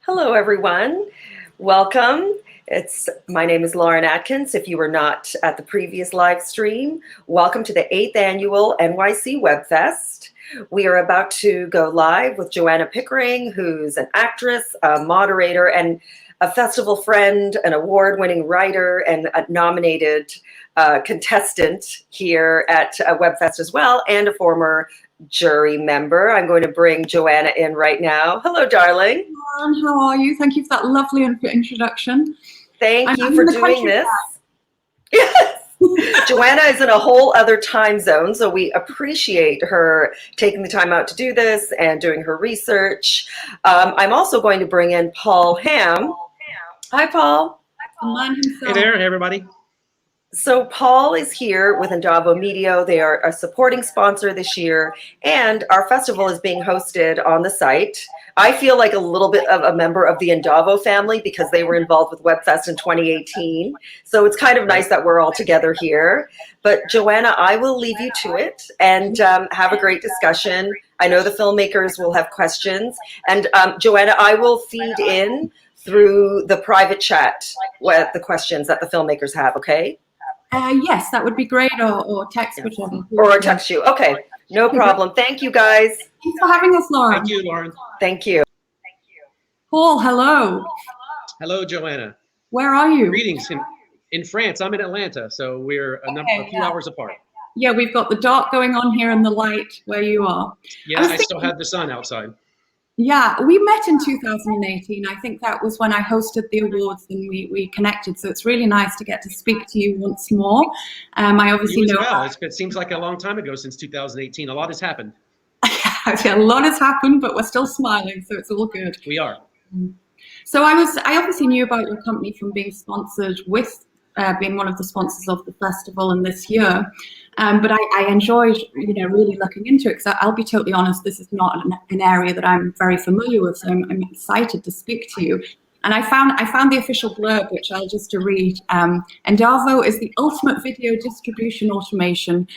Hello, everyone. Welcome. My name is Lauren Atkins. If you were not at the previous live stream, welcome to the 8th annual NYC Web Fest. We are about to go live with Joanna Pickering, who's an actress, a moderator, and a festival friend, an award-winning writer, and a nominated contestant here at Web Fest as well, and a former jury member. I'm going to bring Joanna in right now. Hello, darling. How are you? Thank you for that lovely introduction. Thank you for doing this. Yes. Joanna is in a whole other time zone, so we appreciate her taking the time out to do this and doing her research. I'm also going to bring in Paul Hamm. Hi, Paul. Hey there, hey everybody. So Paul is here with Endavo Media. They are a supporting sponsor this year, and our festival is being hosted on the site. I feel like a little bit of a member of the Endavo family because they were involved with WebFest in 2018. So it's kind of nice that we're all together here. But Joanna, I will leave you to it and have a great discussion. I know the filmmakers will have questions. And Joanna, I will feed in through the private chat with the questions that the filmmakers have, okay? Yes, that would be great, or text, whichever. Or text you. Okay, no problem. Thank you, guys. Thanks for having us, Lauren. Thank you, Lauren. Thank you. Paul, hello. Hello, Joanna. Where are you? Greetings in France. I'm in Atlanta, so we're a few hours apart. Yeah, we've got the dark going on here and the light where you are. Yeah, I still have the sun outside. Yeah, we met in 2018. I think that was when I hosted the awards and we connected. So it's really nice to get to speak to you once more. I obviously know. Well. It seems like a long time ago since 2018. A lot has happened. Yeah, a lot has happened, but we're still smiling, so it's all good. We are. So I obviously knew about your company from being sponsored with being one of the sponsors of the festival and this year. But I enjoyed, really looking into it because I'll be totally honest, this is not an area that I'm very familiar with. So I'm excited to speak to you. And I found the official blurb, which I'll just read. Endavo is the ultimate video distribution automation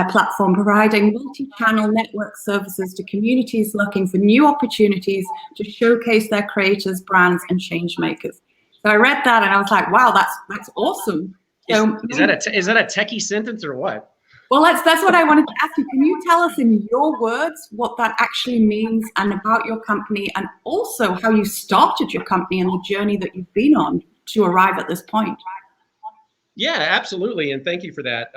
platform providing multi-channel network services to communities looking for new opportunities to showcase their creators, brands, and change makers. So I read that and I was like, wow, that's awesome. So, is that a techie sentence or what? Well, that's what I wanted to ask you. Can you tell us in your words what that actually means and about your company, and also how you started your company and the journey that you've been on to arrive at this point? Yeah, absolutely, and thank you for that.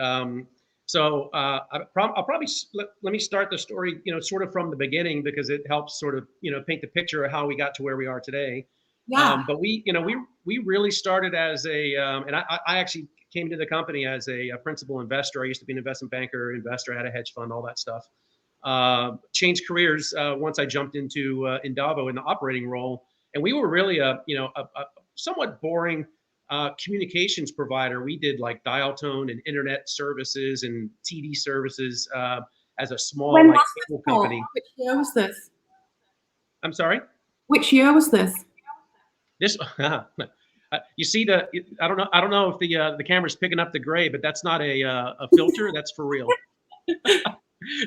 So I'll probably let me start the story, sort of from the beginning because it helps sort of, paint the picture of how we got to where we are today. Yeah. But we really started as and I actually came into the company as a principal investor. I used to be an investment banker, investor, had a hedge fund, all that stuff. Changed careers once I jumped into Endavo in the operating role, and we were really a somewhat boring communications provider. We did like dial tone and internet services and TV services as a small cable company. Which year was this? I'm sorry? Which year was this? This you see I don't know if the camera's picking up the gray, but that's not a filter. That's for real.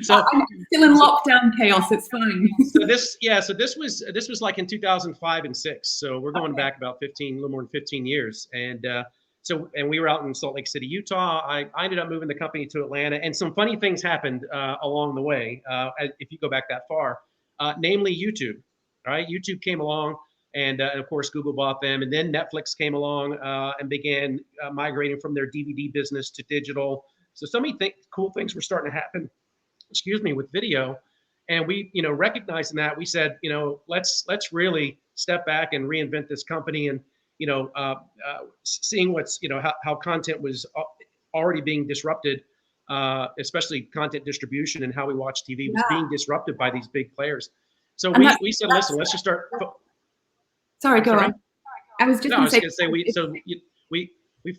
So I'm still in lockdown chaos. It's fine. So this was like in 2005 and 6. So we're going back about a little more than 15 years. And and we were out in Salt Lake City, Utah. I ended up moving the company to Atlanta, and some funny things happened along the way. If you go back that far, namely YouTube. All right, YouTube came along. And of course, Google bought them. And then Netflix came along and began migrating from their DVD business to digital. So many cool things were starting to happen, with video. And we, recognizing that, we said, let's really step back and reinvent this company. And, seeing what's, how content was already being disrupted, especially content distribution and how we watch TV was being disrupted by these big players. So we said, listen, let's just start. Sorry, go on. I was just going to say we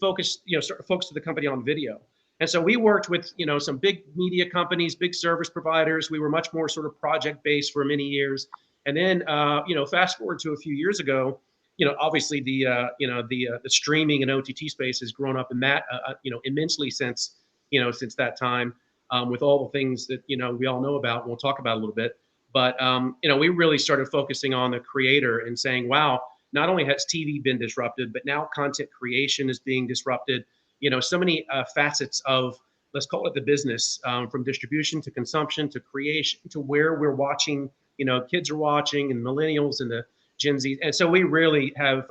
focused, focused the company on video. And so we worked with, some big media companies, big service providers. We were much more sort of project based for many years. And then, fast forward to a few years ago, obviously the streaming and OTT space has grown up in that, immensely since that time, with all the things that, we all know about, and we'll talk about a little bit. But we really started focusing on the creator and saying, wow, not only has TV been disrupted, but now content creation is being disrupted. So many facets of, let's call it the business, from distribution to consumption to creation to where we're watching. Kids are watching, and millennials and the Gen Z. And so we really have,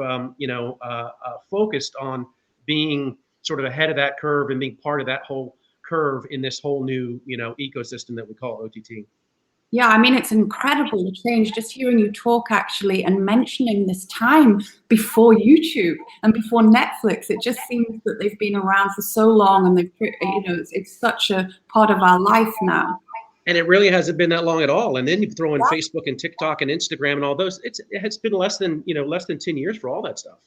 focused on being sort of ahead of that curve and being part of that whole curve in this whole new, ecosystem that we call OTT. Yeah, I mean, it's incredible, the change, just hearing you talk actually and mentioning this time before YouTube and before Netflix. It just seems that they've been around for so long, and it's such a part of our life now. And it really hasn't been that long at all. And then you throw in Facebook and TikTok and Instagram and all those. It has been less than 10 years for all that stuff.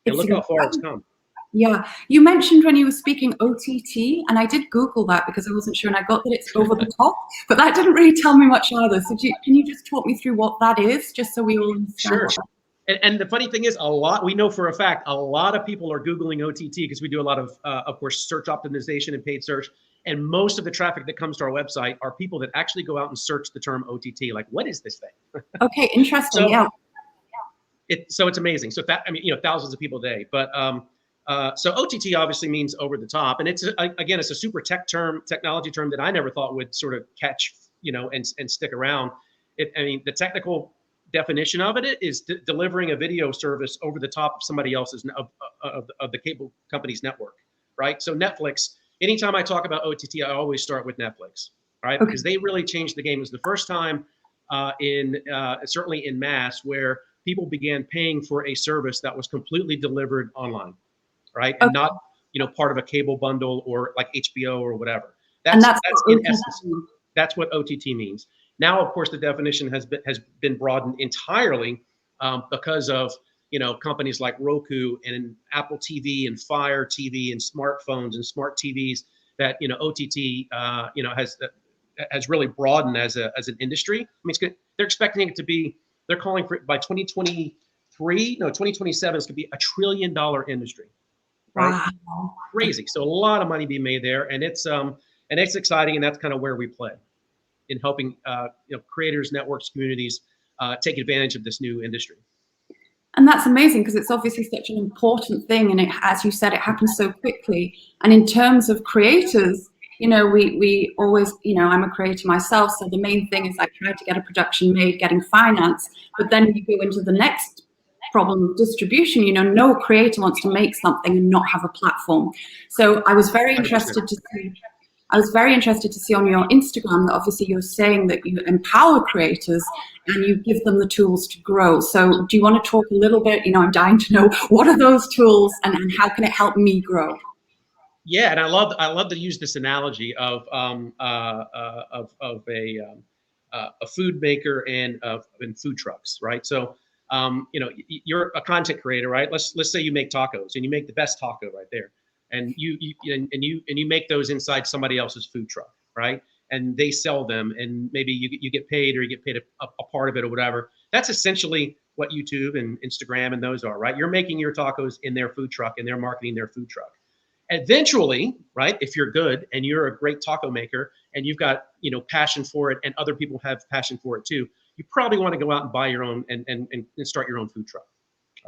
And look how far it's come. Yeah, you mentioned when you were speaking OTT, and I did Google that because I wasn't sure, and I got that it's over the top, but that didn't really tell me much either. So can you just talk me through what that is, just so we all understand? Sure. And the funny thing is, we know for a fact, a lot of people are Googling OTT because we do a lot of course, search optimization and paid search. And most of the traffic that comes to our website are people that actually go out and search the term OTT. Like, what is this thing? Okay, interesting. Yeah. So it's amazing. So thousands of people a day. But so OTT obviously means over the top, and it's a super technology term that I never thought would sort of catch, and stick around. The technical definition of it is delivering a video service over the top of somebody else's of the cable company's network, right? So Netflix. Anytime I talk about OTT, I always start with Netflix, right? Okay. Because they really changed the game. It was the first time certainly in mass, where people began paying for a service that was completely delivered online, right? And not, part of a cable bundle or like HBO or whatever. That's in essence, that's what OTT means. Now, of course, the definition has been broadened entirely because of companies like Roku and Apple TV and Fire TV and smartphones and smart TVs that OTT has really broadened as an industry. They're expecting it to be. They're calling for it by 2027 it's going to be $1 trillion industry. Right? Wow. Crazy. So a lot of money being made there, and it's exciting, and that's kind of where we play in helping creators, networks, communities take advantage of this new industry. And that's amazing, because it's obviously such an important thing, and as you said, it happens so quickly. And in terms of creators, we always, I'm a creator myself, so the main thing is I try to get a production made, getting finance, but then you go into the next problem of distribution. No creator wants to make something and not have a platform. So I was very interested to see. I was very interested to see on your Instagram that obviously you're saying that you empower creators and you give them the tools to grow. So do you want to talk a little bit, I'm dying to know, what are those tools and how can it help me grow? Yeah, and I love to use this analogy of a food maker and food trucks, right? So you're a content creator, right? Let's say you make tacos and you make the best taco right there. And you make those inside somebody else's food truck, right? And they sell them, and maybe you get paid, or you get paid a part of it or whatever. That's essentially what YouTube and Instagram and those are, right? You're making your tacos in their food truck, and they're marketing their food truck. Eventually, right, if you're good and you're a great taco maker and you've got passion for it, and other people have passion for it too, you probably want to go out and buy your own and start your own food truck,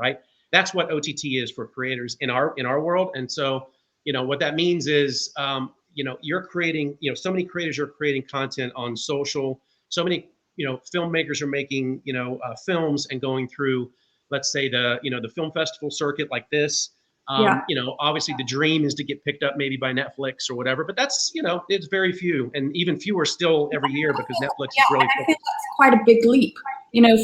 right? That's what OTT is for creators in our world. And so what that means is, you're creating, so many creators are creating content on social. So many, filmmakers are making, films and going through, let's say the film festival circuit like this. Obviously the dream is to get picked up maybe by Netflix or whatever, but that's, it's very few, and even fewer still every year, because Netflix is really. I think that's quite a big leap,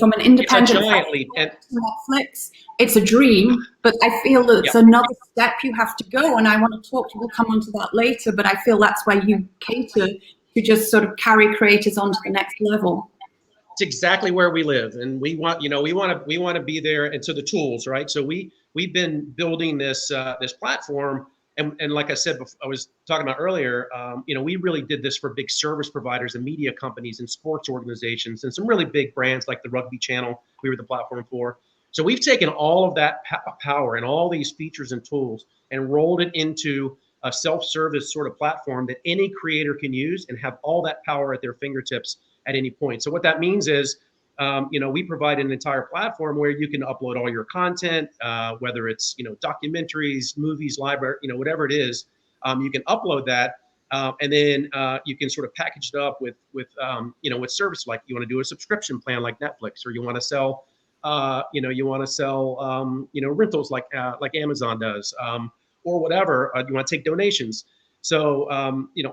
from an independent. It's a giant leap. And Netflix, it's a dream, but I feel that it's another step you have to go. And I want to we'll come onto that later, but I feel that's where you cater to just sort of carry creators onto the next level. It's exactly where we live, and we want to be there. And so the tools, right? So we've been building this platform, and like I said, I was talking about earlier, we really did this for big service providers and media companies and sports organizations and some really big brands like the Rugby Channel. We were the platform for. So we've taken all of that power and all these features and tools and rolled it into a self-service sort of platform that any creator can use and have all that power at their fingertips at any point. So what that means is, we provide an entire platform where you can upload all your content, whether it's, documentaries, movies, library, whatever it is, you can upload that. And then you can sort of package it up with service, like you want to do a subscription plan like Netflix, or you want to sell, rentals like Amazon does, or whatever. You want to take donations. So,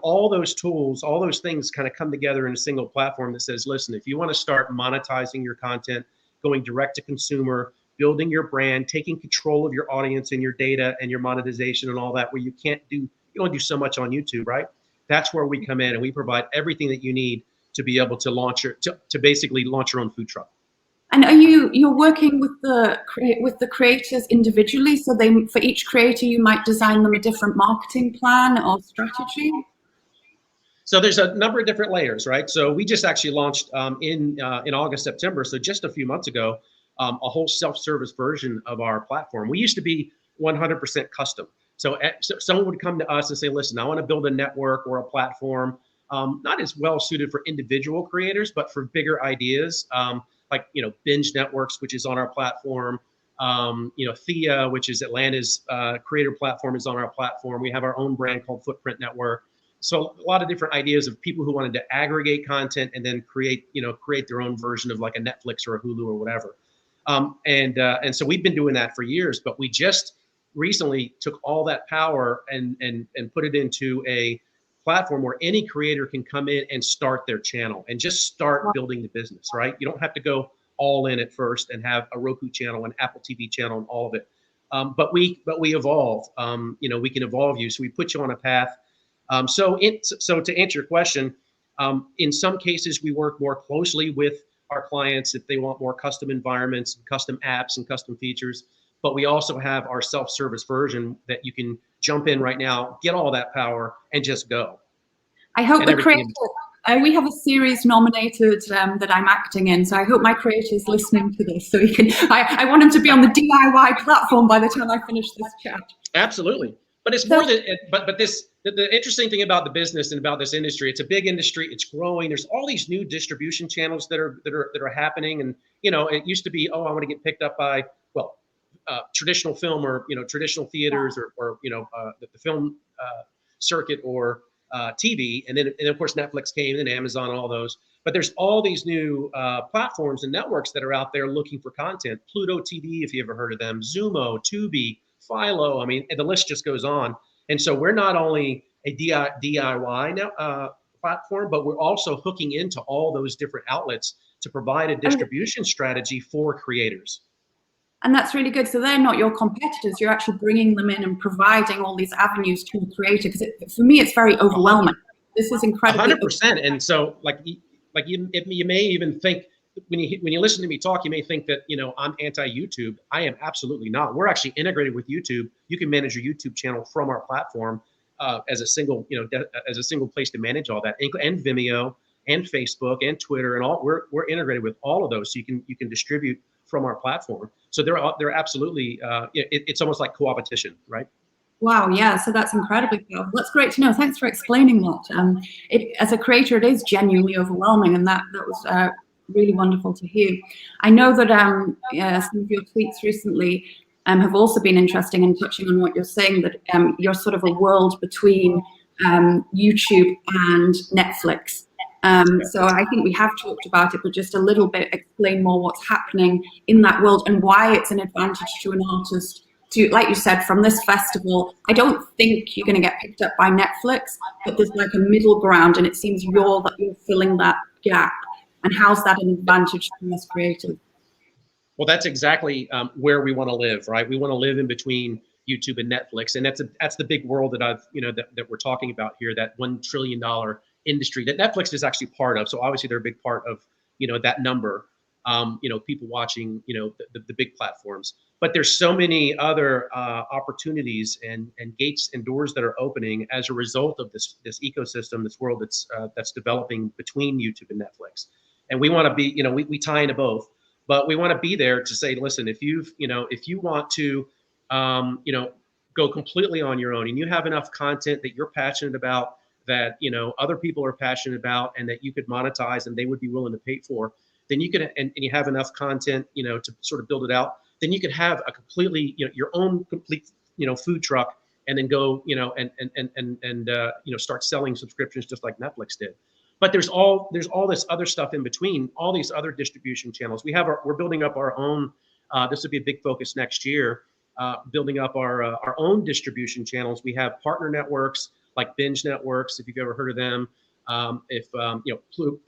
all those tools, all those things kind of come together in a single platform that says, listen, if you want to start monetizing your content, going direct to consumer, building your brand, taking control of your audience and your data and your monetization and all that, where you don't do so much on YouTube, right? That's where we come in, and we provide everything that you need to be able to to basically launch your own food truck. And you're working with the creators individually? So for each creator, you might design them a different marketing plan or strategy? So there's a number of different layers, right? So we just actually launched in August, September, so just a few months ago, a whole self-service version of our platform. We used to be 100% custom. So someone would come to us and say, listen, I want to build a network or a platform, not as well suited for individual creators, but for bigger ideas. Like, Binge Networks, which is on our platform, Thea, which is Atlanta's creator platform, is on our platform. We have our own brand called Footprint Network. So a lot of different ideas of people who wanted to aggregate content and then create their own version of like a Netflix or a Hulu or whatever. And so we've been doing that for years, but we just recently took all that power and put it into a platform where any creator can come in and start their channel and just start building the business, right? You don't have to go all in at first and have a Roku channel, an Apple TV channel, and all of it. But we evolve. We can evolve you. So we put you on a path. So to answer your question, in some cases we work more closely with our clients if they want more custom environments, custom apps, and custom features. But we also have our self-service version that you can jump in right now, get all that power, and just go. I hope the creator. We have a series nominated that I'm acting in, so I hope my creator is listening to this, so he can. I want him to be on the DIY platform by the time I finish this chat. Absolutely, but it's more than. But the interesting thing about the business and about this industry, it's a big industry. It's growing. There's all these new distribution channels that are happening, and it used to be, I want to get picked up by traditional film or traditional theaters or the film circuit or TV, and then of course Netflix came and Amazon and all those. But there's all these new platforms and networks that are out there looking for content. Pluto TV, if you ever heard of them, Zumo, Tubi, Philo. I mean, the list just goes on. And so we're not only a DIY platform, but we're also hooking into all those different outlets to provide a distribution strategy for creators. And that's really good. So they're not your competitors. You're actually bringing them in and providing all these avenues to the creator. Because for me, it's very overwhelming. This is incredible. 100%. And so, you may even think when you listen to me talk, you may think that I'm anti-YouTube. I am absolutely not. We're actually integrated with YouTube. You can manage your YouTube channel from our platform as a single place to manage all that, and Vimeo, and Facebook, and Twitter, and all. We're integrated with all of those, so you can distribute from our platform. So they're absolutely, it's almost like co-opetition, right? Wow, yeah, so that's incredibly powerful. That's great to know. Thanks for explaining that. As a creator, it is genuinely overwhelming, and that was really wonderful to hear. I know that some of your tweets recently have also been interesting in touching on what you're saying, that you're sort of a world between YouTube and Netflix. So I think we have talked about it, but just a little bit, explain more what's happening in that world and why it's an advantage to an artist to, like you said, from this festival. I don't think you're going to get picked up by Netflix, but there's like a middle ground, and it seems you're filling that gap. And how's that an advantage to us creators? Well, that's exactly where we want to live, right? We want to live in between YouTube and Netflix, and that's the big world that that we're talking about here. That $1 trillion industry that Netflix is actually part of. So obviously they're a big part of that number. People watching the big platforms. But there's so many other opportunities and gates and doors that are opening as a result of this ecosystem, this world that's developing between YouTube and Netflix. And we want to be, we tie into both, but we want to be there to say, listen, if you want to, go completely on your own and you have enough content that you're passionate about, that, you know, other people are passionate about and that you could monetize and they would be willing to pay for, then you could, and you have enough content, you know, to sort of build it out, then you could have a completely, you know, your own complete, you know, food truck, and then go, you know, and you know, start selling subscriptions just like Netflix did. But there's all this other stuff in between, all these other distribution channels. We're building up our own. This will be a big focus next year. Building up our own distribution channels. We have partner networks like Binge Networks, if you've ever heard of them. You know,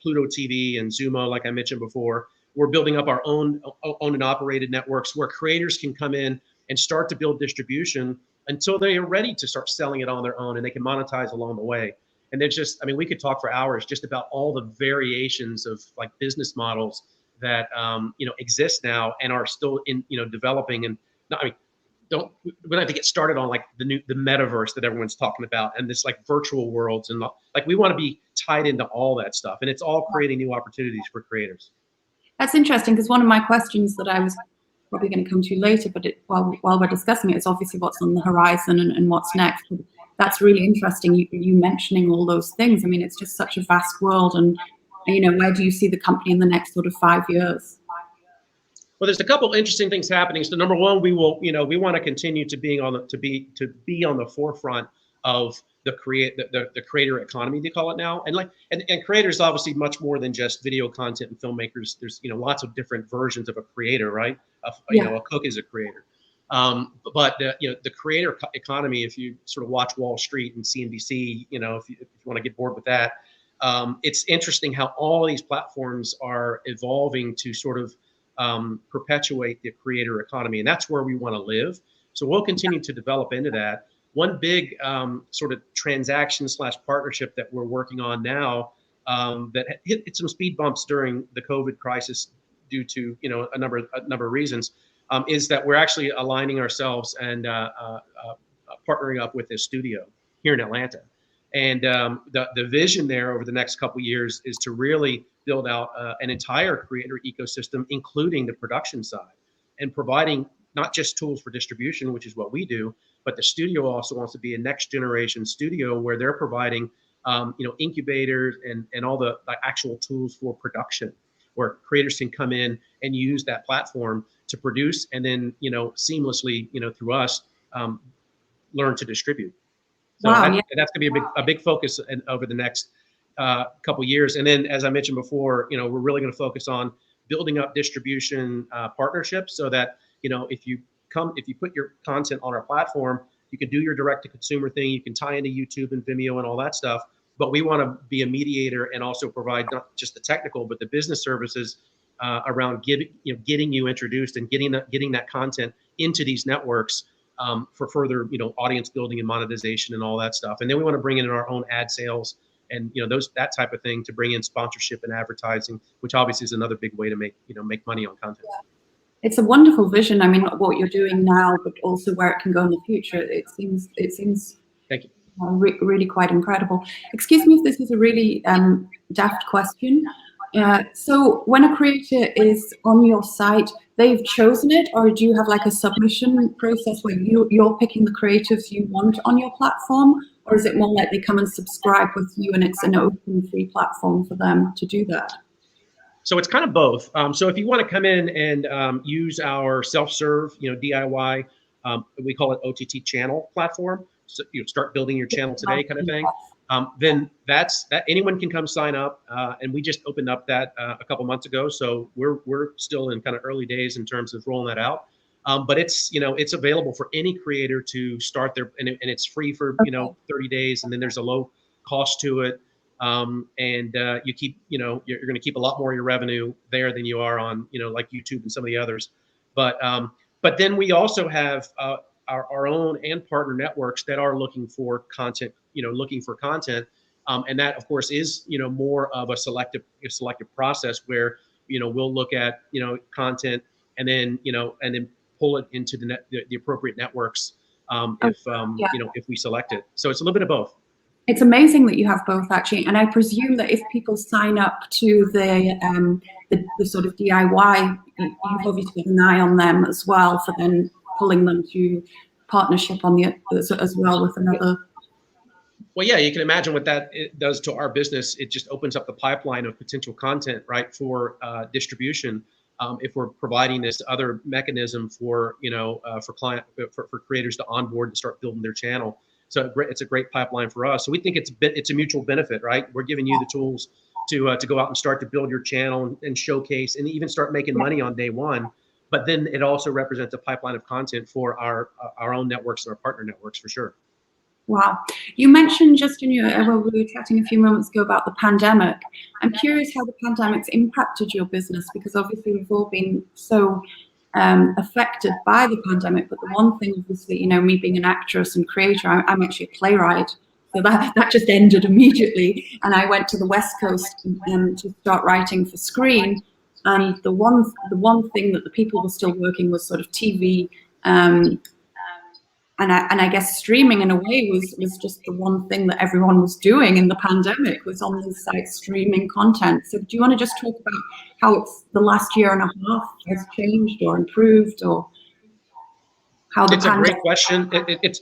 Pluto TV and Zumo, like I mentioned before. We're building up our own owned and operated networks where creators can come in and start to build distribution until they are ready to start selling it on their own, and they can monetize along the way. And there's just, I mean, we could talk for hours just about all the variations of like business models that you know, exist now and are still in, you know, developing. And I mean, we don't have to get started on like the metaverse that everyone's talking about and this like virtual worlds, and like we want to be tied into all that stuff, and it's all creating new opportunities for creators. That's interesting, because one of my questions that I was probably going to come to later, but while we're discussing it, it's obviously what's on the horizon and what's next. That's really interesting, you mentioning all those things. I mean, it's just such a vast world, and you know, where do you see the company in the next sort of 5 years? Well, there's a couple interesting things happening. So number one, we will, you know, we want to continue to be on the forefront of the creator economy, they call it now. And like, and creators obviously much more than just video content and filmmakers. There's, you know, lots of different versions of a creator, right? You know, a cook is a creator. But you know, the creator economy, if you sort of watch Wall Street and CNBC, you know, if you want to get bored with that, it's interesting how all these platforms are evolving to sort of perpetuate the creator economy, and that's where we want to live. So we'll continue to develop into that. One big sort of transaction / partnership that we're working on now that hit some speed bumps during the COVID crisis due to, you know, a number of reasons, is that we're actually aligning ourselves and partnering up with a studio here in Atlanta. And the vision there over the next couple of years is to really build out an entire creator ecosystem, including the production side, and providing not just tools for distribution, which is what we do, but the studio also wants to be a next generation studio where they're providing you know, incubators and all the like, actual tools for production, where creators can come in and use that platform to produce, and then, you know, seamlessly, you know, through us, learn to distribute. So Wow, that's going to be a big focus over the next couple years. And then, as I mentioned before, you know, we're really going to focus on building up distribution partnerships, so that, you know, if you put your content on our platform, you can do your direct to consumer thing. You can tie into YouTube and Vimeo and all that stuff. But we want to be a mediator and also provide not just the technical, but the business services around getting you introduced and getting that content into these networks. For further, you know, audience building and monetization and all that stuff. And then we want to bring in our own ad sales and, you know, that type of thing to bring in sponsorship and advertising, which obviously is another big way to make money on content. It's a wonderful vision. I mean, what you're doing now, but also where it can go in the future. It seems Thank you. Really quite incredible. Excuse me if this is a really daft question. So when a creator is on your site, they've chosen it, or do you have like a submission process where you're picking the creatives you want on your platform, or is it more like they come and subscribe with you and it's an open free platform for them to do that? So it's kind of both. So if you want to come in and use our self-serve, you know, DIY, we call it OTT channel platform. So you know, start building your channel today kind of thing. Then that anyone can come sign up, and we just opened up that a couple months ago. So we're still in kind of early days in terms of rolling that out. But it's, you know, it's available for any creator to start their, and it's free for, you know, 30 days, and then there's a low cost to it. And you keep, you know, you're going to keep a lot more of your revenue there than you are on, you know, like YouTube and some of the others. But then we also have our own and partner networks that are looking for content, and that of course is, you know, more of a selective process where, you know, we'll look at, you know, content and then pull it into the appropriate networks if we select it. So it's a little bit of both. It's amazing that you have both, actually, and I presume that if people sign up to the sort of DIY, you've obviously got an eye on them as well for then pulling them to partnership on the as well with another Well, yeah, you can imagine what that it does to our business. It just opens up the pipeline of potential content, right, for distribution. If we're providing this other mechanism for, for for creators to onboard and start building their channel. So it's a great pipeline for us. So we think it's a mutual benefit, right? We're giving you the tools to go out and start to build your channel and showcase and even start making money on day one. But then it also represents a pipeline of content for our own networks and our partner networks for sure. Wow. You mentioned just in your, well, we were chatting a few moments ago about the pandemic. I'm curious how the pandemic's impacted your business, because obviously we've all been so affected by the pandemic. But the one thing, obviously, me being an actress and creator, I'm actually a playwright. So that just ended immediately. And I went to the West Coast to start writing for screen. And the one thing that the people were still working was sort of TV. And I guess streaming in a way was just the one thing that everyone was doing in the pandemic, was on these sites streaming content. So do you want to just talk about how it's the last year and a half has changed or improved, or how the pandemic? It's a great question.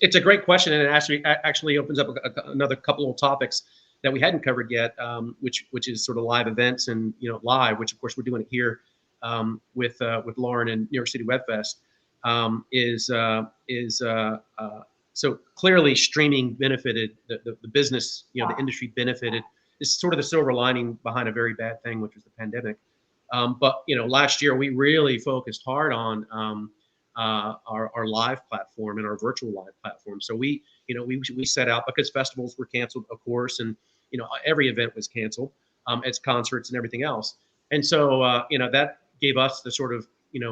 It's a great question, and it actually opens up another couple of topics that we hadn't covered yet, which is sort of live events and live, which of course we're doing it here with Lauren and New York City Web Fest. So clearly streaming benefited the business, the industry benefited. This is sort of the silver lining behind a very bad thing, which was the pandemic. But last year we really focused hard on our live platform and our virtual live platform. So we set out, because festivals were canceled, of course, and every event was canceled, as concerts and everything else. And so that gave us the sort of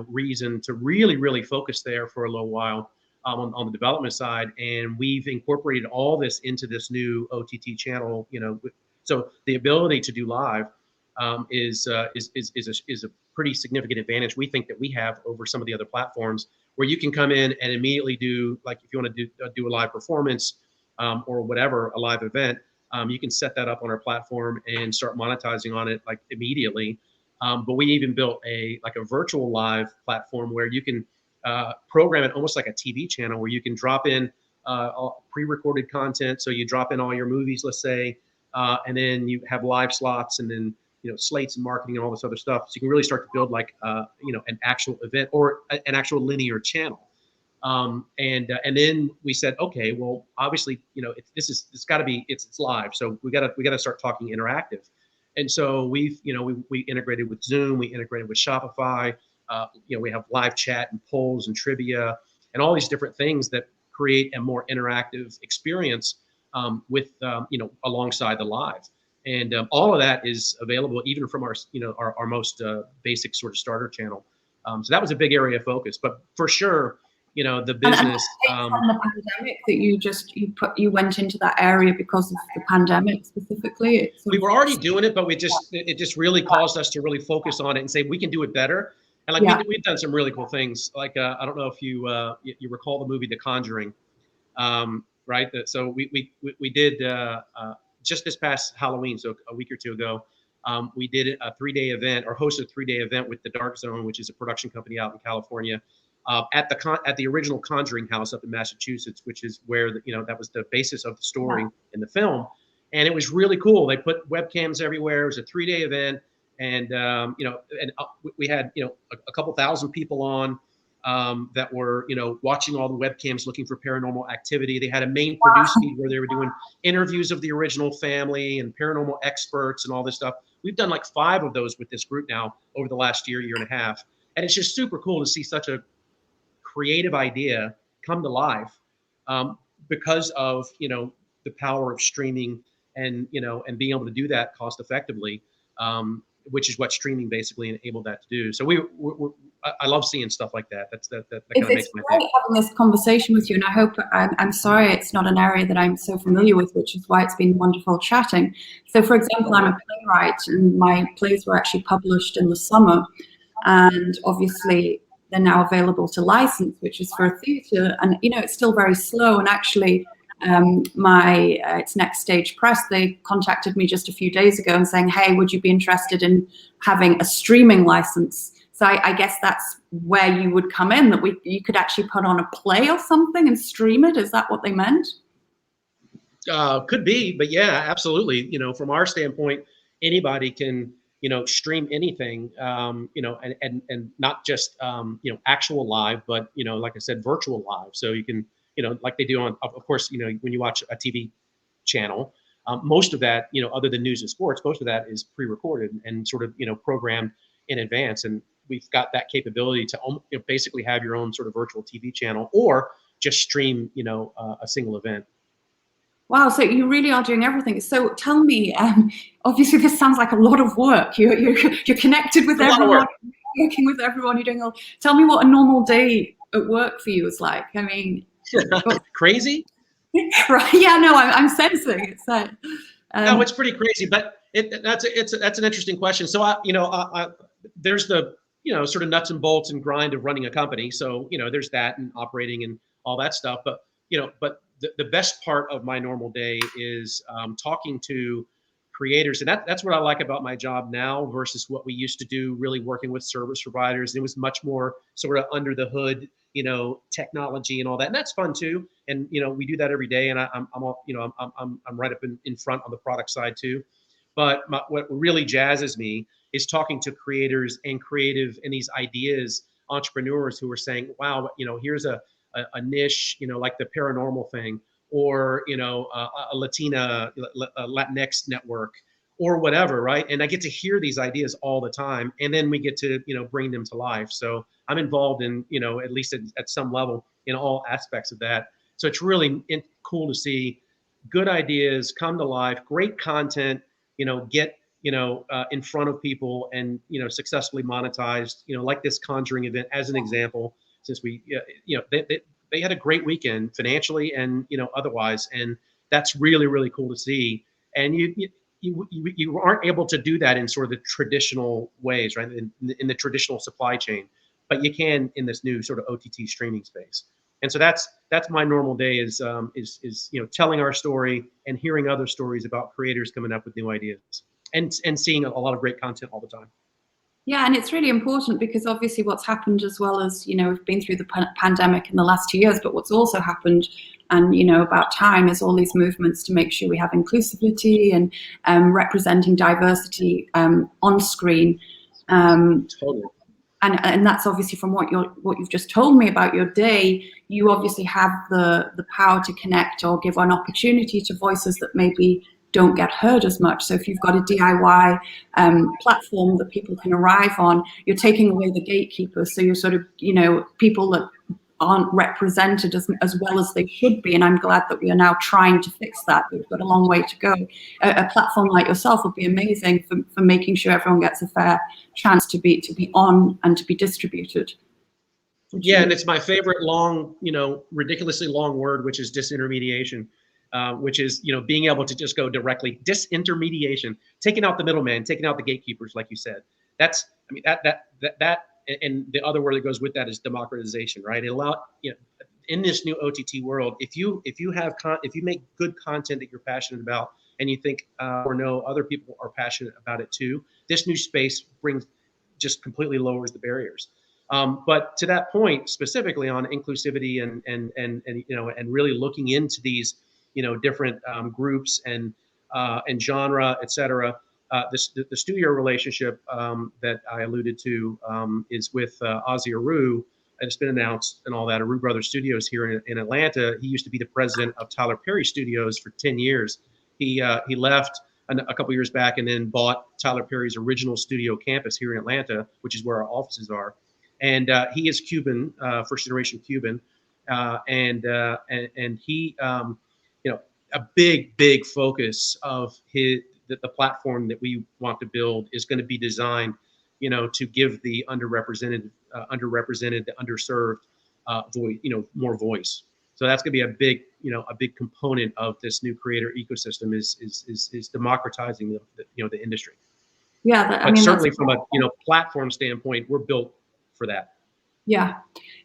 reason to really focus there for a little while on the development side, and we've incorporated all this into this new OTT channel. So the ability to do live is a pretty significant advantage we think that we have over some of the other platforms, where you can come in and immediately do, like, if you want to do a live performance or whatever, a live event, you can set that up on our platform and start monetizing on it like immediately. But we even built a virtual live platform where you can program it almost like a TV channel, where you can drop in pre-recorded content. So you drop in all your movies, let's say, and then you have live slots, and then slates and marketing and all this other stuff. So you can really start to build like an actual event or an actual linear channel. And then we said, okay, well, obviously, it's got to be it's live, so we got to start talking interactive. And so we integrated with Zoom, we integrated with Shopify. We have live chat and polls and trivia and all these different things that create a more interactive experience with alongside the live. And all of that is available even from our most basic sort of starter channel. So that was a big area of focus. But for sure, the business from the pandemic that you went into that area because of the pandemic specifically. We were already doing it, but it just really caused us to really focus on it and say we can do it better. And we've done some really cool things. Like I don't know if you recall the movie The Conjuring, right? So we did just this past Halloween, so a week or two ago, we did a 3-day event, or hosted a 3-day event with The Dark Zone, which is a production company out in California. At the original Conjuring house up in Massachusetts, which is where that was the basis of the story in the film, and it was really cool. They put webcams everywhere. It was a 3-day event, and we had a couple thousand people on that were watching all the webcams, looking for paranormal activity. They had a main produce feed where they were doing interviews of the original family and paranormal experts and all this stuff. We've done like 5 of those with this group now over the last year and a half, and it's just super cool to see such a creative idea come to life because of the power of streaming and being able to do that cost effectively, which is what streaming basically enabled that to do. So I love seeing stuff like that. That kind of makes my day. It's great having this conversation with you, and I hope I'm sorry it's not an area that I'm so familiar with, which is why it's been wonderful chatting. So, for example, I'm a playwright, and my plays were actually published in the summer, and obviously they're now available to license, which is for a theatre, and it's still very slow. And actually, it's Next Stage Press. They contacted me just a few days ago and saying, "Hey, would you be interested in having a streaming license?" So I guess that's where you would come in, that you could actually put on a play or something and stream it. Is that what they meant? Could be, but yeah, absolutely. From our standpoint, anybody can, stream anything, and not just, actual live, but, like I said, virtual live. So you can, like they do on, of course, when you watch a TV channel, most of that, other than news and sports, most of that is pre-recorded and sort of, programmed in advance. And we've got that capability to basically have your own sort of virtual TV channel or just stream, a single event. Wow, so you really are doing everything. So tell me, obviously this sounds like a lot of work. You're connected with everyone, working with everyone. You're doing all. Tell me what a normal day at work for you is like. I mean, crazy. Right? Yeah, no, I'm sensing it's like. No, it's pretty crazy, but that's an interesting question. So there's the sort of nuts and bolts and grind of running a company. So there's that and operating and all that stuff. But the best part of my normal day is talking to creators, and that's what I like about my job now versus what we used to do, really working with service providers. It was much more sort of under the hood, technology and all that, and that's fun too. And we do that every day, and I'm right up in front on the product side too. But what really jazzes me is talking to creators and creative and these ideas entrepreneurs who are saying, wow, here's a niche, like the paranormal thing, or a Latinx network, or whatever, right? And I get to hear these ideas all the time, and then we get to bring them to life. So I'm involved in at least at some level in all aspects of that. So it's really cool to see good ideas come to life, great content, get in front of people and successfully monetized. Like this Conjuring event as an example. Since we, they had a great weekend financially and otherwise, and that's really, really cool to see. And you aren't able to do that in sort of the traditional ways, right? In the traditional supply chain, but you can in this new sort of OTT streaming space. And so that's my normal day is telling our story and hearing other stories about creators coming up with new ideas and seeing a lot of great content all the time. Yeah, and it's really important because obviously what's happened, as well as, we've been through the pandemic in the last 2 years, but what's also happened, and, about time, is all these movements to make sure we have inclusivity and representing diversity on screen. Totally. And that's obviously from what you've just told me about your day. You obviously have the power to connect or give an opportunity to voices that maybe don't get heard as much. So if you've got a DIY platform that people can arrive on, you're taking away the gatekeepers. So you're sort of, people that aren't represented as well as they should be. And I'm glad that we are now trying to fix that. We've got a long way to go. A platform like yourself would be amazing for making sure everyone gets a fair chance to be on and to be distributed. Yeah, and it's my favorite long, ridiculously long word, which is disintermediation. Which is, being able to just go directly, disintermediation, taking out the middleman, taking out the gatekeepers, like you said. That's, that, and the other word that goes with that is democratization, right? It allow, in this new OTT world, if you make good content that you're passionate about, and you think or know other people are passionate about it too, this new space just completely lowers the barriers. But to that point, specifically on inclusivity and really looking into these different groups and genre, et cetera. The studio relationship that I alluded to is with Ozzy Aru, and it's been announced and all that. Aru Brothers Studios here in Atlanta. He used to be the president of Tyler Perry Studios for 10 years. He left a couple years back and then bought Tyler Perry's original studio campus here in Atlanta, which is where our offices are. And he is Cuban, first generation Cuban, and he. A big focus of the platform that we want to build is going to be designed, to give the underrepresented, the underserved voice, more voice. So that's going to be a big component of this new creator ecosystem is democratizing the industry. Yeah, but certainly from a platform standpoint, we're built for that. Yeah,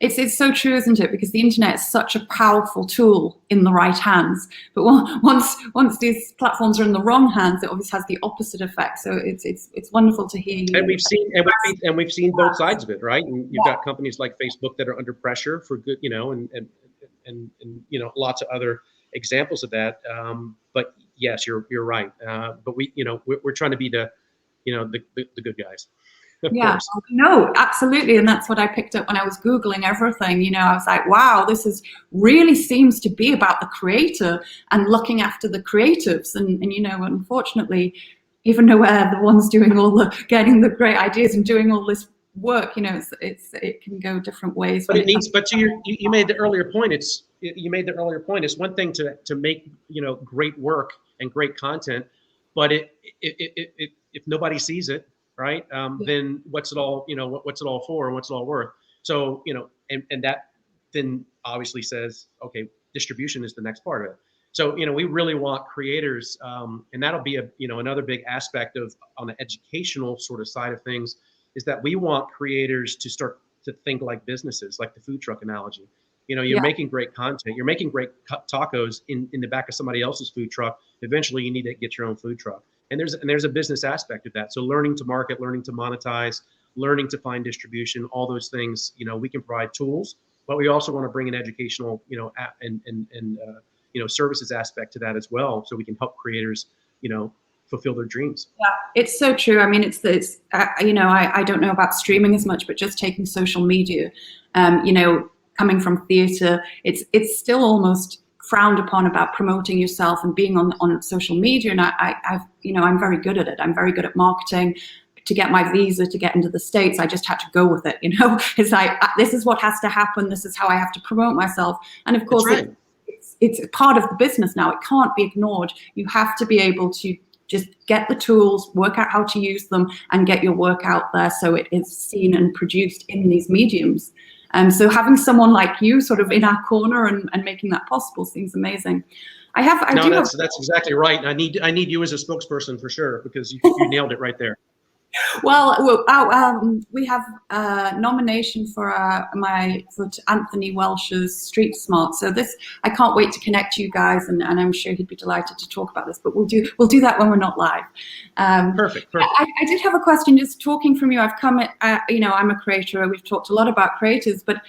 it's so true, isn't it? Because the internet is such a powerful tool in the right hands, but once these platforms are in the wrong hands, it obviously has the opposite effect. So it's wonderful to hear you. And we've seen both sides of it, right? And you've got companies like Facebook that are under pressure for good, and lots of other examples of that. But yes, you're right. But we're trying to be the good guys, of Yeah, course. no, absolutely. And that's what I picked up when I was Googling everything. I was like, wow, this is really seems to be about the creator and looking after the creatives. And unfortunately, even though we're the ones doing getting the great ideas and doing all this work, it can go different ways. But you made the earlier point. You made the earlier point. It's one thing to make great work and great content, but if nobody sees it, right, then what's it all what's it all for and what's it all worth? So and that then obviously says, okay, distribution is the next part of it. So we really want creators, and that'll be another big aspect of on the educational sort of side of things, is that we want creators to start to think like businesses, like the food truck analogy. You're making great content, you're making great tacos in the back of somebody else's food truck. Eventually you need to get your own food truck. And there's a business aspect of that. So learning to market, learning to monetize, learning to find distribution, all those things, we can provide tools, but we also want to bring an educational, and services aspect to that as well. So we can help creators, fulfill their dreams. Yeah, it's so true. I mean, I don't know about streaming as much, but just taking social media, coming from theater, it's still almost frowned upon about promoting yourself and being on social media. And I'm very good at it. I'm very good at marketing. To get my visa to get into the States, I just had to go with it. It's like, this is what has to happen. This is how I have to promote myself. And of course, right. it's part of the business now. It can't be ignored. You have to be able to just get the tools, work out how to use them, and get your work out there so it is seen and produced in these mediums. So having someone like you sort of in our corner and making that possible seems amazing. That's exactly right. I need you as a spokesperson for sure, because you nailed it right there. Well, we have a nomination for Anthony Welsh's Street Smart. So I can't wait to connect you guys, and I'm sure he'd be delighted to talk about this. But we'll do that when we're not live. Perfect. I did have a question. Just talking from you, I've come. I'm a creator. We've talked a lot about creators, but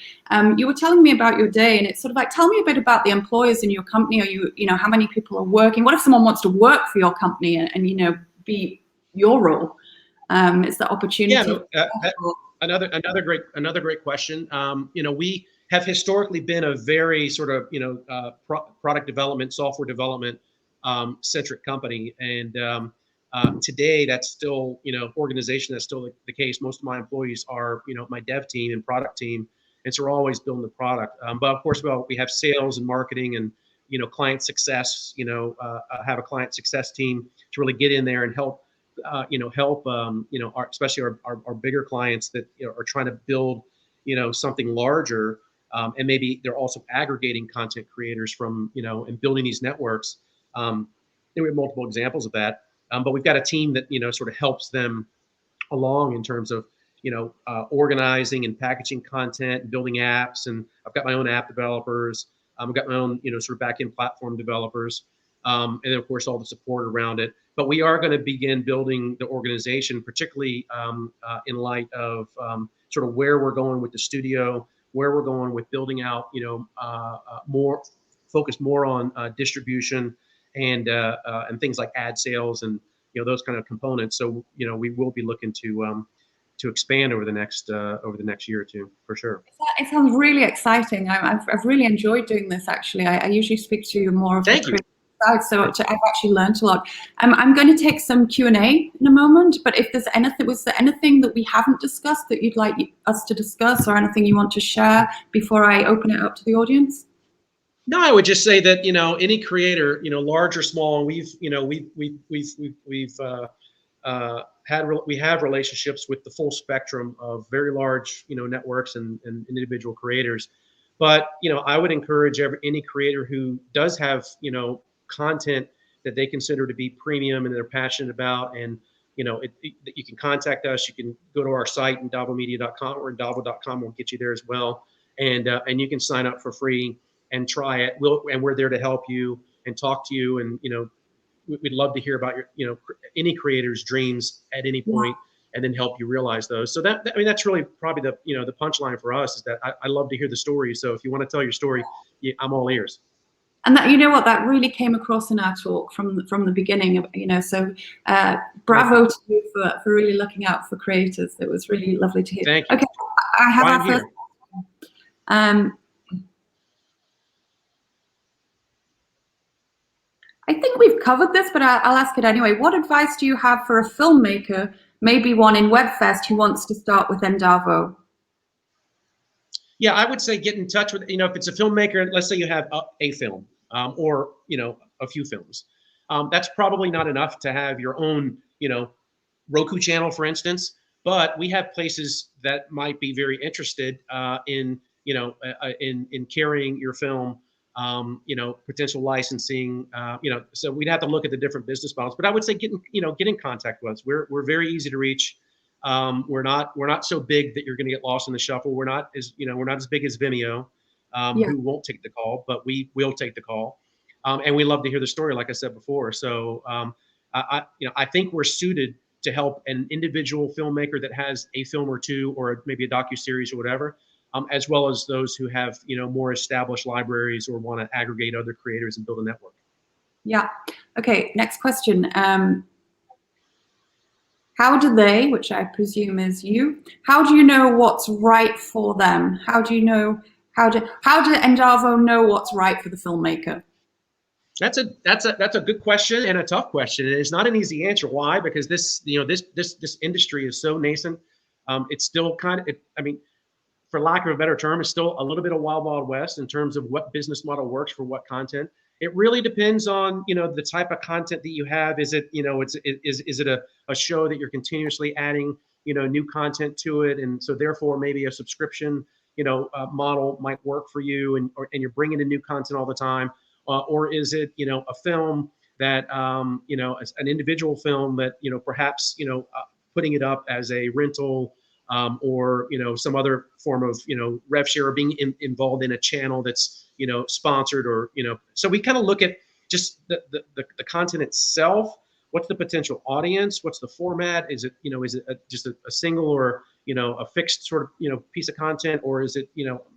you were telling me about your day, and it's sort of like, tell me a bit about the employers in your company. Are how many people are working? What if someone wants to work for your company and be your role? It's the opportunity. Yeah, another great question. We have historically been a very sort of product development, software development centric company, and today that's still organization, that's still the case. Most of my employees are my dev team and product team, and so we're always building the product. But of course, we have sales and marketing and client success. Have a client success team to really get in there and help. Especially our bigger clients that are trying to build, something larger, and maybe they're also aggregating content creators from, and building these networks. And we have multiple examples of that, but we've got a team that sort of helps them along in terms of organizing and packaging content, building apps, and I've got my own app developers. I've got my own sort of back-end platform developers. And then of course all the support around it. But we are going to begin building the organization, particularly in light of sort of where we're going with the studio, where we're going with building out, more focus more on distribution and things like ad sales and those kind of components. So we will be looking to expand over the next year or two, for sure. It sounds really exciting. I've really enjoyed doing this. Actually, I usually speak to more of Thank you. Side, so I've actually learned a lot. I'm going to take some Q&A in a moment, but if there's anything, was there anything that we haven't discussed that you'd like us to discuss, or anything you want to share before I open it up to the audience? No, I would just say that any creator, large or small, and we have relationships with the full spectrum of very large networks and individual creators. But I would encourage any creator who does have content that they consider to be premium and they're passionate about, and you can contact us. You can go to our site, endavomedia.com, or endavo.com will get you there as well, and you can sign up for free and try it. We're there to help you and talk to you, and we'd love to hear about your any creator's dreams at any point, and then help you realize those. So that's really probably the punchline for us, is that I love to hear the story. So if you want to tell your story, I'm all ears. And that, you know what, that really came across in our talk from the beginning. You know, so bravo to you for really looking out for creators. It was really lovely to hear. Thank you. Okay, I have our first. I think we've covered this, but I'll ask it anyway. What advice do you have for a filmmaker, maybe one in Web Fest, who wants to start with Endavo? Yeah, I would say get in touch with, if it's a filmmaker, let's say you have a film or, a few films. That's probably not enough to have your own, Roku channel, for instance. But we have places that might be very interested in carrying your film, potential licensing, so we'd have to look at the different business models. But I would say get in contact with us. We're very easy to reach. We're not so big that you're going to get lost in the shuffle. We're not as big as Vimeo, who won't take the call, but we will take the call. And we love to hear the story, like I said before. So I think we're suited to help an individual filmmaker that has a film or two, or maybe a docuseries or whatever, as well as those who have more established libraries or want to aggregate other creators and build a network. Yeah. Okay. Next question. How do they, which I presume is you, how do you know what's right for them? How do Endavo know what's right for the filmmaker? That's a good question and a tough question. And it's not an easy answer. Why? Because this industry is so nascent. It's still for lack of a better term, it's still a little bit of wild, wild west in terms of what business model works for what content. It really depends on, the type of content that you have. Is it, is it a show that you're continuously adding, new content to it? And so therefore maybe a subscription, model might work for you, and you're bringing in new content all the time. Or is it, a film that, an individual film that, perhaps, putting it up as a rental, or some other form of rev share, or being involved in a channel that's sponsored, or so we kind of look at just the content itself. What's the potential audience? What's the format? Is it just a single, or a fixed sort of piece of content, or is it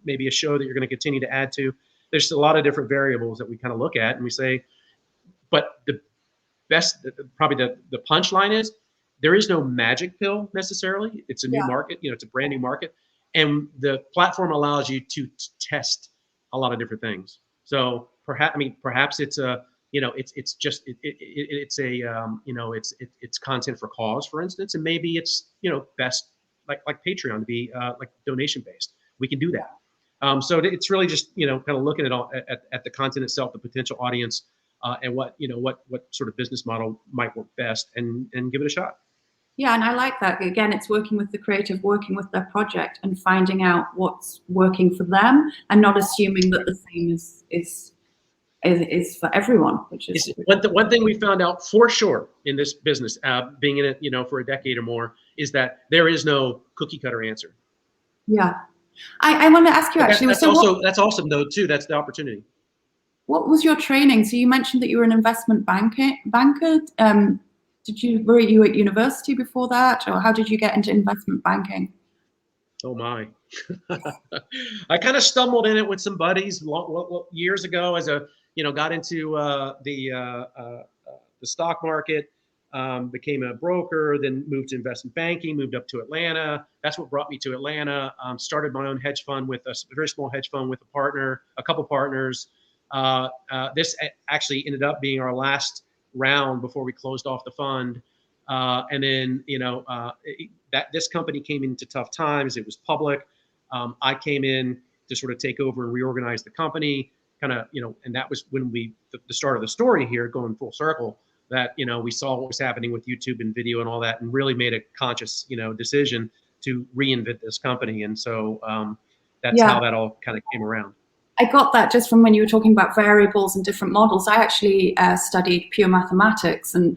maybe a show that you're going to continue to add to? There's a lot of different variables that we kind of look at, and we say, but the best, probably the punchline is, there is no magic pill necessarily. It's a new market, it's a brand new market, and the platform allows you to test a lot of different things. So perhaps it's a, it's content for cause, for instance, and maybe it's best like Patreon to be like donation based. We can do that. So it's really just kind of looking at the content itself, the potential audience, and what sort of business model might work best, and give it a shot. Yeah, and I like that. Again, it's working with the creative, working with their project, and finding out what's working for them, and not assuming that the same is for everyone. Which is one thing we found out for sure in this business, being in it for a decade or more, is that there is no cookie cutter answer. Yeah. I want to ask you actually. That's awesome though too. That's the opportunity. What was your training? So you mentioned that you were an investment banker. Were you at university before that, or how did you get into investment banking? Oh my! I kind of stumbled in it with some buddies years ago as got into the stock market. Became a broker, then moved to investment banking, moved up to Atlanta. That's what brought me to Atlanta. Started my own hedge fund with a very small hedge fund with a couple partners. This actually ended up being our last round before we closed off the fund. And then, this company came into tough times. It was public. I came in to sort of take over and reorganize the company, kind of, and that was when the start of the story here, going full circle, that, we saw what was happening with YouTube and video and all that, and really made a conscious, decision to reinvent this company. And so that's how that all kind of came around. I got that just from when you were talking about variables and different models. I actually studied pure mathematics, and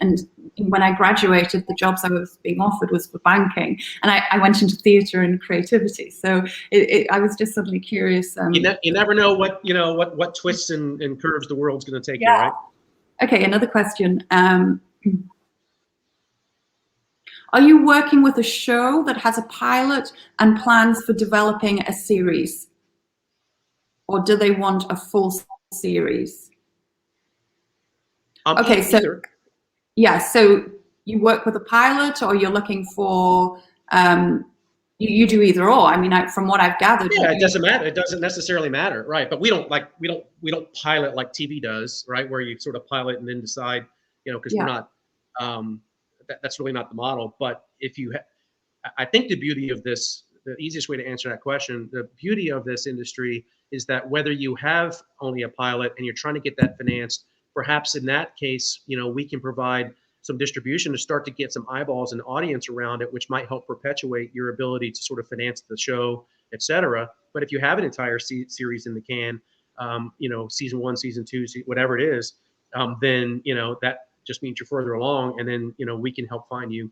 when I graduated, the jobs I was being offered was for banking, and I went into theatre and creativity. So I was just suddenly curious. You never know what twists and curves the world's going to take you, right? Okay, another question. Are you working with a show that has a pilot and plans for developing a series? Or do they want a full series? Okay, so Either. yeah, so you work with a pilot, or you're looking for you do either or. I mean, from what I've gathered, Yeah, it doesn't matter. It doesn't necessarily matter, right? But we don't pilot like TV does, right? Where you sort of pilot and then decide, because we're not. That's really not the model. But if you, I think the beauty of this, the easiest way to answer that question, the beauty of this industry is that whether you have only a pilot and you're trying to get that financed, perhaps in that case, we can provide some distribution to start to get some eyeballs and audience around it, which might help perpetuate your ability to sort of finance the show, et cetera. But if you have an entire series in the can, season 1, season 2, whatever it is, then, that just means you're further along. And then, we can help find you,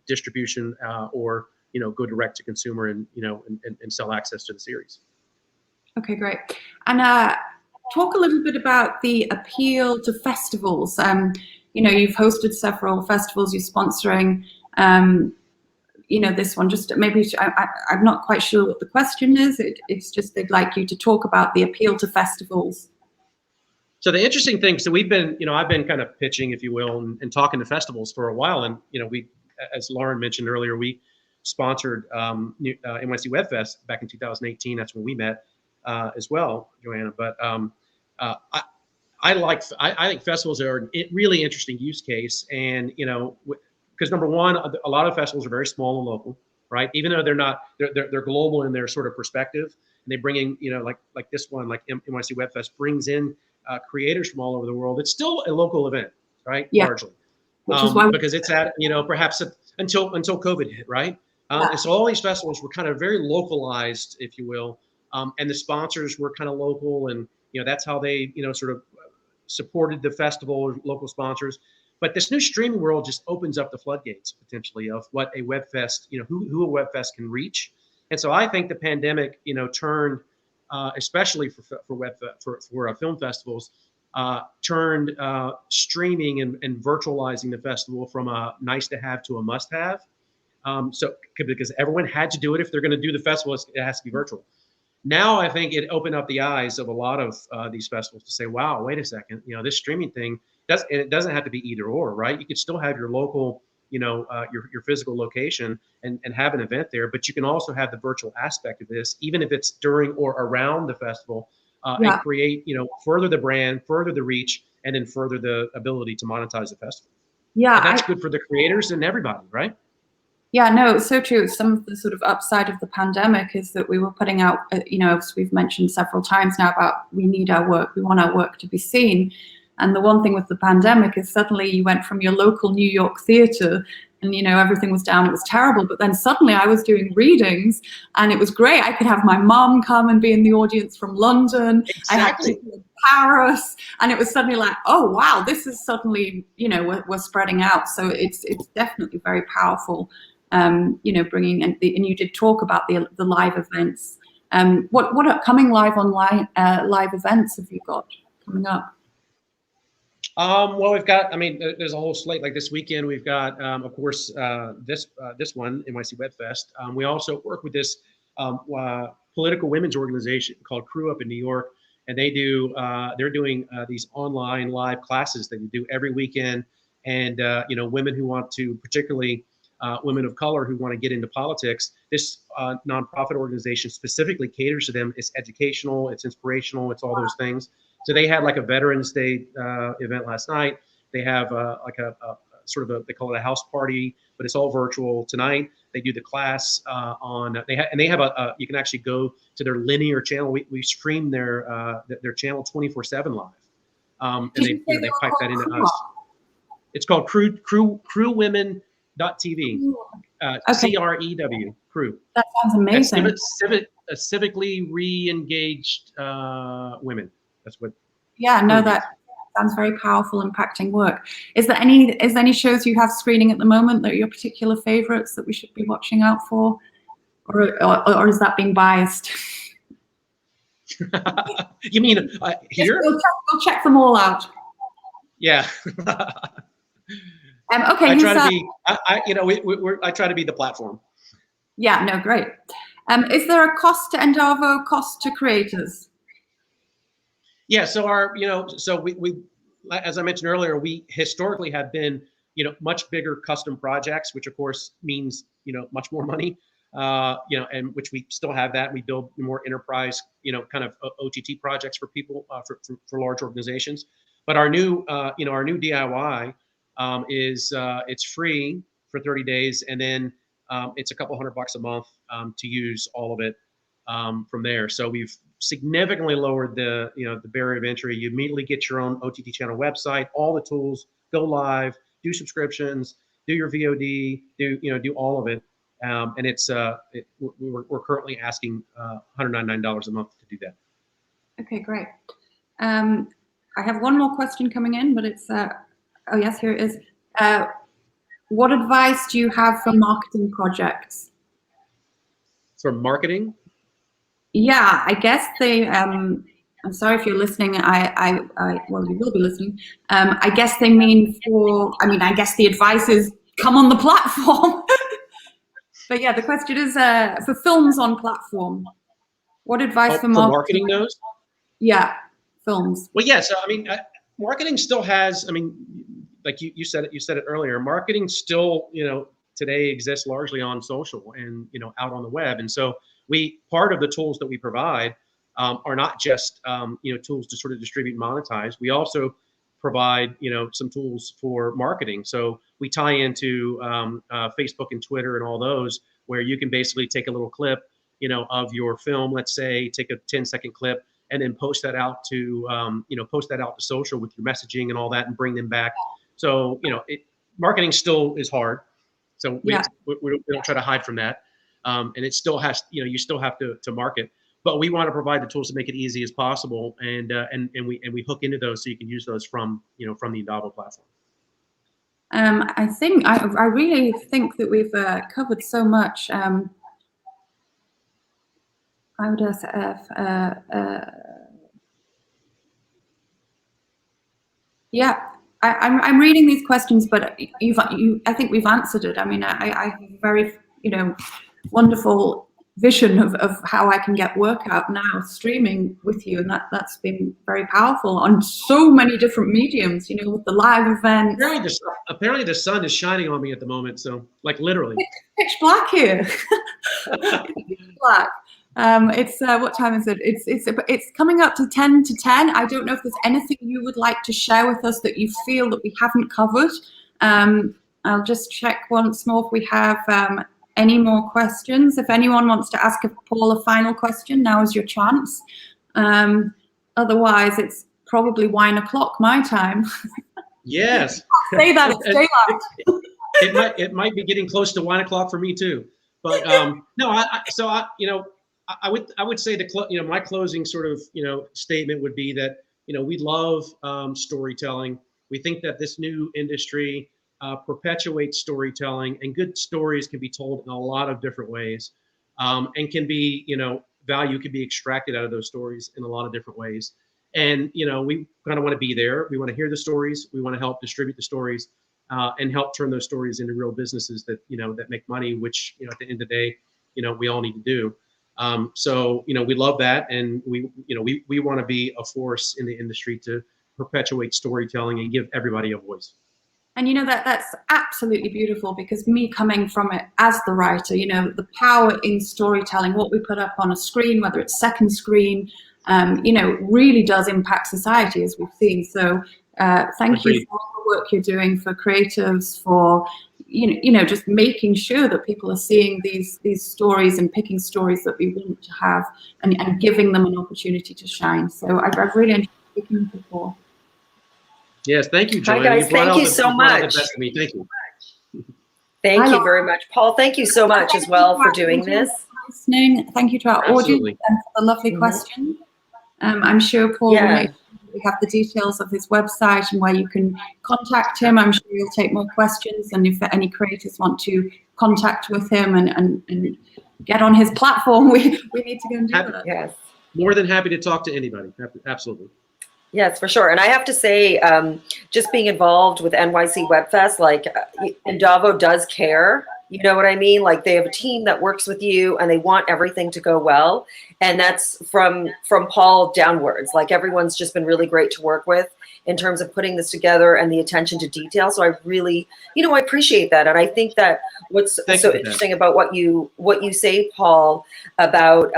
distribution or, go direct to consumer and, and sell access to the series. Okay, great. And talk a little bit about the appeal to festivals. You've hosted several festivals, you're sponsoring, this one. Just maybe, I'm not quite sure what the question is. It's just they'd like you to talk about the appeal to festivals. So the interesting thing, so we've been, I've been kind of pitching, if you will, and talking to festivals for a while. And, we, as Lauren mentioned earlier, we sponsored NYC Web Fest back in 2018. That's when we met as well, Joanna. But I think festivals are a really interesting use case. And, because number one, a lot of festivals are very small and local, right? Even though they're global in their sort of perspective, and they bring in, like this one, like NYC Web Fest brings in creators from all over the world. It's still a local event, right? Yeah. Largely, which is why because it's at, perhaps until COVID hit, right? And so all these festivals were kind of very localized, if you will, and the sponsors were kind of local, and that's how they sort of supported the festival, local sponsors. But this new streaming world just opens up the floodgates potentially of what a web fest, who a web fest can reach. And so I think the pandemic, turned, especially for film festivals, turned streaming and virtualizing the festival from a nice to have to a must have. So because everyone had to do it if they're going to do the festival, it has to be virtual. Now I think it opened up the eyes of a lot of these festivals to say, wow, wait a second, this streaming thing, it doesn't have to be either or, right? You could still have your local, your physical location and have an event there, but you can also have the virtual aspect of this, even if it's during or around the festival, and create, further the brand, further the reach, and then further the ability to monetize the festival. Yeah. And that's good for the creators and everybody, right? Yeah, no, it's so true. Some of the sort of upside of the pandemic is that we were putting out, as we've mentioned several times now, about we need our work, we want our work to be seen. And the one thing with the pandemic is suddenly you went from your local New York theater and, everything was down, it was terrible. But then suddenly I was doing readings and it was great. I could have my mom come and be in the audience from London. Exactly. I had people in Paris, and it was suddenly like, oh, wow, this is suddenly, we're spreading out. So it's definitely very powerful. Bringing and you did talk about the live events. What upcoming live online live events have you got coming up? Well, we've got, there's a whole slate. Like this weekend, we've got, of course, this one, NYC Web Fest. We also work with this political women's organization called Crew up in New York, and they're doing these online live classes that we do every weekend. And women who want to, particularly women of color who want to get into politics, this nonprofit organization specifically caters to them. It's educational, it's inspirational, it's all those things. So they had like a Veterans Day event last night. They have like a sort of they call it a house party, but it's all virtual tonight. They do the class they have a you can actually go to their linear channel. We stream their channel 24/7 live, and they pipe that into us. It's called crewwomen.tv. Okay. CREW, Crew. That sounds amazing. Civically re-engaged women. That's what. Yeah, no, that sounds very powerful, impacting work. Is there any shows you have screening at the moment that are your particular favorites that we should be watching out for, or is that being biased? You mean here? We'll check them all out. Yeah. Okay. I try to be. I try to be the platform. Yeah. No. Great. Is there a cost to Endavo? Cost to creators? Yeah. So so we as I mentioned earlier, we historically have been, much bigger custom projects, which of course means, much more money, and which we still have that. We build more enterprise, kind of OTT projects for people, for large organizations. But our new DIY is it's free for 30 days, and then it's a couple $100 a month to use all of it from there. So we've significantly lowered the barrier of entry. You immediately get your own OTT channel website, all the tools, go live, do subscriptions, do your VOD, do all of it. And it's we're currently asking $199 a month to do that. Okay, great. I have one more question coming in, but it's oh yes, here it is. What advice do you have for marketing projects? For marketing? Yeah, I guess they. I'm sorry if you're listening. Well, you will be listening. I guess they mean for. I mean, I guess the advice is come on the platform. But yeah, the question is for films on platform. What advice for marketing those? Yeah, films. Well, yeah. So I mean, marketing still has. I mean, like you said it. You said it earlier. Marketing still, today exists largely on social and out on the web. And so part of the tools that we provide are not just tools to sort of distribute and monetize. We also provide some tools for marketing. So we tie into Facebook and Twitter and all those, where you can basically take a little clip of your film, let's say, take a 10-second clip, and then post that out to social with your messaging and all that, and bring them back. So marketing still is hard. So we don't try to hide from that. And it still has, you still have to market, but we want to provide the tools to make it easy as possible, and we hook into those so you can use those from the Endavo platform. I really think that we've covered so much. I would yeah. I'm reading these questions, but I think we've answered it. I mean, I have a very wonderful vision of how I can get work out now streaming with you, and that's been very powerful on so many different mediums. With the live events. Apparently the sun is shining on me at the moment, so like literally. It's pitch black here. Pitch black. It's what time is it? It's coming up to 10 to 10. I don't know if there's anything you would like to share with us that you feel that we haven't covered. I'll just check once more if we have any more questions. If anyone wants to ask Paul a final question, now is your chance. Otherwise, it's probably wine o'clock my time. Yes. Say that it's daylight. It might be getting close to 1 o'clock for me too. But no, I would say my closing sort of statement would be that we love storytelling. We think that this new industry perpetuates storytelling, and good stories can be told in a lot of different ways, and can be value can be extracted out of those stories in a lot of different ways. And we kind of want to be there. We want to hear the stories. We want to help distribute the stories, and help turn those stories into real businesses that that make money, which at the end of the day we all need to do. So we love that, and we want to be a force in the industry to perpetuate storytelling and give everybody a voice. And that's absolutely beautiful, because me coming from it as the writer, the power in storytelling, what we put up on a screen, whether it's second screen, really does impact society, as we've seen. So thank you for all the work you're doing for creatives, for just making sure that people are seeing these stories and picking stories that we want to have, and giving them an opportunity to shine. So I've really enjoyed speaking with you, Paul. Yes, thank you, Joanna. Hi guys, thank you so much. Thank you. Thank you very much, Paul. Thank you so much as well for doing this. Listening. Thank you to our audience and for the lovely questions. I'm sure Paul will make sure we have the details of his website and where you can contact him. I'm sure he'll take more questions, and if any creators want to contact with him and get on his platform, we need to go and do that. Yes. More than happy to talk to anybody. Absolutely. Yes, for sure. And I have to say, just being involved with NYC Web Fest, like Endavo does care. You know what I mean? Like they have a team that works with you, and they want everything to go well. And that's from Paul downwards. Like everyone's just been really great to work with. in terms of putting this together and the attention to detail. So I really, I appreciate that. And I think that what's so interesting about what you say, Paul, about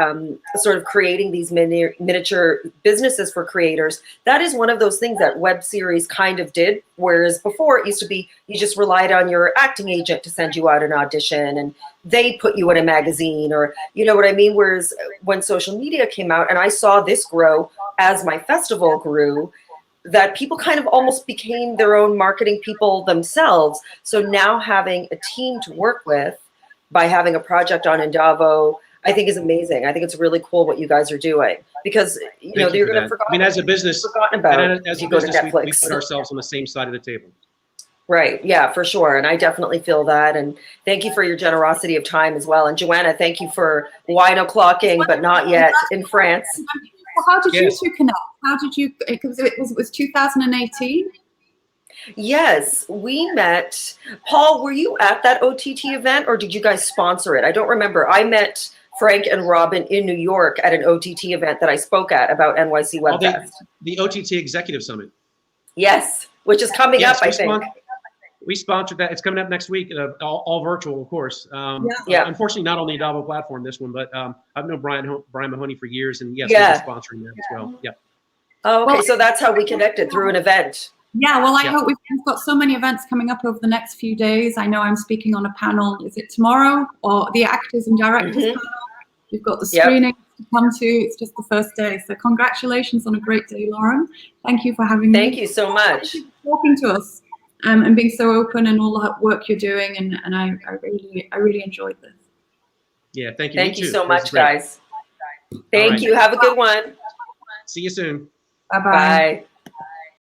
sort of creating these miniature businesses for creators, that is one of those things that web series kind of did. Whereas before it used to be, you just relied on your acting agent to send you out an audition and they put you in a magazine, or you know what I mean? Whereas when social media came out and I saw this grow as my festival grew, that people kind of almost became their own marketing people themselves. So now having a team to work with by having a project on Endavo, I think is amazing. I think it's really cool what you guys are doing, because you're going to forget. I mean, as a business, forgotten about as if you a go to business, we Netflix. put ourselves on the same side of the table. Right. Yeah, for sure. And I definitely feel that. And thank you for your generosity of time as well. And Joanna, thank you for wine o'clocking, but not yet in France. How did you two connect? How did you, because it was 2018? Yes, we met. Paul, were you at that OTT event or did you guys sponsor it? I don't remember. I met Frank and Robin in New York at an OTT event that I spoke at about NYC Web Fest. The OTT Executive Summit. Yes, which is coming up, I think. We sponsored that. It's coming up next week, all virtual, of course. Unfortunately, not on the Endavo platform, this one, but I've known Brian Mahoney for years, and yes, we're sponsoring that as well. Yeah. Oh, okay. So that's how we connected, through an event. Yeah, well, I hope we've got so many events coming up over the next few days. I know I'm speaking on a panel. Is it tomorrow? Or the actors and directors panel? We've got the screening to come to. It's just the first day. So congratulations on a great day, Lauren. Thank you for having me. Thank you so much. Thank you for talking to us. And being so open and all that work you're doing, and I really enjoyed this. Yeah, thank you. Thank you so much, guys. Thank you. Have a good one. See you soon. Bye-bye. Bye.